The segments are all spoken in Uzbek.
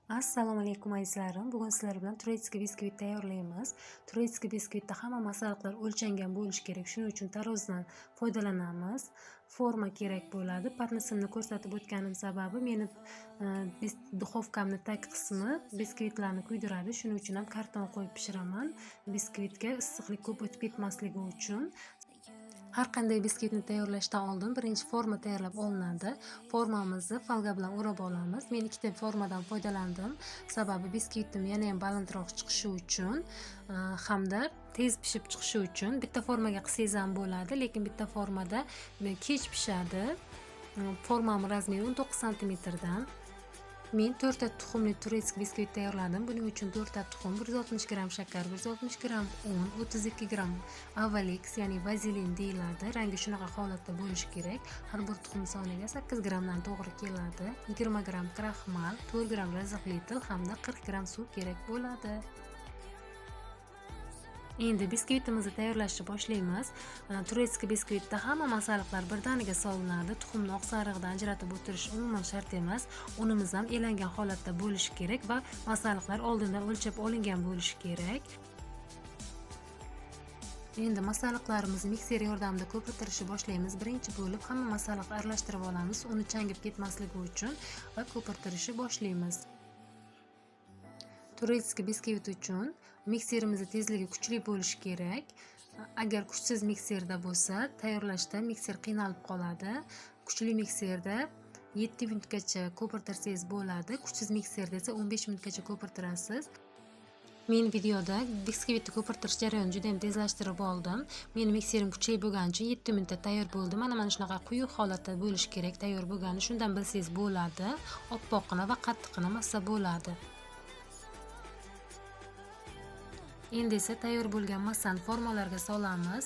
Assalomu alaykum azizlarim. Bugun sizlar bilan turetskiy biskvit tayyorlaymiz. Turetskiy biskvitda hamma masalliqlar o'lchangan bo'lishi kerak. Shuning uchun tarozidan foydalanamiz. Forma kerak bo'ladi. Patnisimni ko'rsatib o'tganim sababi meni duxovkamni tag qismi biskvitlarni kuydiradi. Shuning uchun ham karton qo'yib pishiraman. Biskvitga issiqlik ko'p o'tib ketmasligi uchun. Har qanday biskvitni tayyorlashdan oldin birinchi forma tayyorlab olinadi. Formamizni folga bilan o'rab olamiz. Men ikkita formadan foydalandim. Sababi biskvitim yana ham balandroq chiqishi uchun hamda tez pishib chiqishi uchun. Bitta formaga qilsangiz ham bo'ladi, lekin bitta formada kech pishadi. Formam razmeri 19 santimetrdan. Men 4 ta tuxumli turetskiy biskvit tayyorladim. Buning uchun 4 ta tuxum, 160 gram shakar, 160 gram un, 32 gram avalix, ya'ni vazelin deyiladi. Rangi shunaqa holatda bo'lishi kerak. Har bir tuxum soniga 8 gramdan to'g'ri keladi. 20 gram kraxmal, 4 gram raziqli til hamda 40 gram suv kerak bo'ladi. Endi biskvitimizni tayyorlashni boshlaymiz. Turetskiy biskvitda hamma masalliqlar birdaniga solinadi. Tuxumni oq sarig'idan ajratib o'tirish umuman shart emas. Unimiz ham elangan holatda bo'lishi kerak va masalliqlar oldindan o'lchab olingan bo'lishi kerak. Endi masalliqlarimizni mikser yordamida ko'pirtirishni boshlaymiz. Birinchi bo'lib hamma masalliqni aralashtirib olamiz, uni changib ketmasligi uchun va ko'pirtirishni boshlaymiz. Turetskiy biskvit uchun mikserimizni tezligi kuchli bo'lishi kerak. Agar kuchsiz mikserda bo'lsa, tayyorlashda mikser qiynalib qoladi. Kuchli mikserda 7 minutgacha ko'pirtirsangiz bo'ladi. Kuchsiz mikserda esa 15 minutgacha ko'pirtirasiz. Men videoda biskvitni ko'pirtirish jarayonini juda ham tezlashtirib oldim. Meni mikserim kuchli bo'lgani uchun 7 minutda tayyor bo'ldi. Mana shunaqa quyuq holatda bo'lishi kerak tayyor bo'lgani. Shundan bilsangiz bo'ladi. Oppoqqina va qattiqqina massa bo'ladi. Endi esa tayyor bo'lgan massani formalarga solamiz.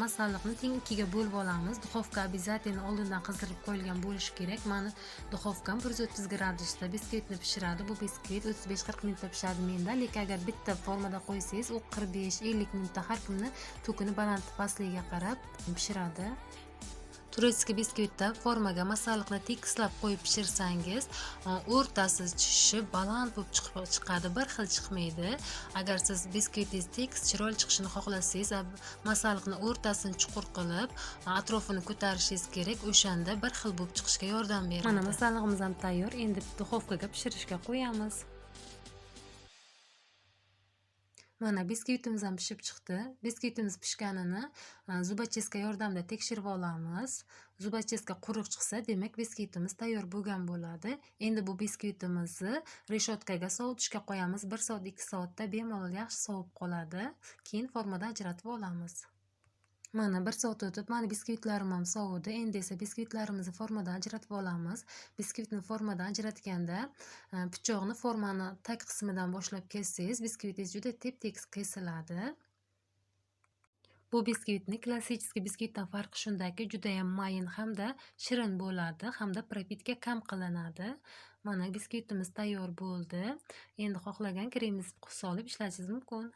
Masalliqni teng ikkiga bo'lib olamiz. Duxovka обязательно oldindan qizdirib qo'yilgan bo'lishi kerak. Meni duxovkam 130 gradusda biskvitni pishiradi. Bu biskvit 35-40 minutda pishadi menda. Lekin agar bitta formada qo'ysangiz, u 45-50 minutda har kimni to'kini baland pastligiga qarab pishiradi. Turetskiy biskvitda formaga masalliqni tekislab qo'yib pishirsangiz, o'rtasi chishi baland bo'lib chiqadi, bir xil chiqmaydi. Agar siz biskvitingiz tekis, chiroyli chiqishini xohlasangiz, masalliqni o'rtasini chuqur qilib, atrofini ko'tarishingiz kerak. O'shanda bir xil bo'lib chiqishga yordam beradi. Mana masallig'imiz ham tayyor. Endi duxovkaga pishirishga qo'yamiz. Mana biskvitimiz ham pishib chiqdi. Biskvitimiz pishganini zubacheska yordamida tekshirib olamiz. Zubacheska quruq chiqsa, demak biskvitimiz tayyor bo'lgan bo'ladi. Endi bu biskvitimizni reshotkaga sovutishga qo'yamiz. 1 soat 2 soatda bemalol yaxshi sovib qoladi. Keyin formadan ajratib olamiz. Mana 1 soat o'tib, mani biskvitlarim ham sovidi. Endi esa biskvitlarimizni formadan ajratib olamiz. Biskvitni formadan ajratganda pichoqni formani tag qismidan boshlab kessangiz, biskvitingiz juda tep-tekis kesiladi. Bu biskvitni klassik biskvitdan farqi shundaki, juda ham mayin hamda shirin bo'ladi, hamda propitka kam qilinadi. Mana biskvitimiz tayyor bo'ldi. Endi xohlagan kremingizni solib ishlatishingiz mumkin.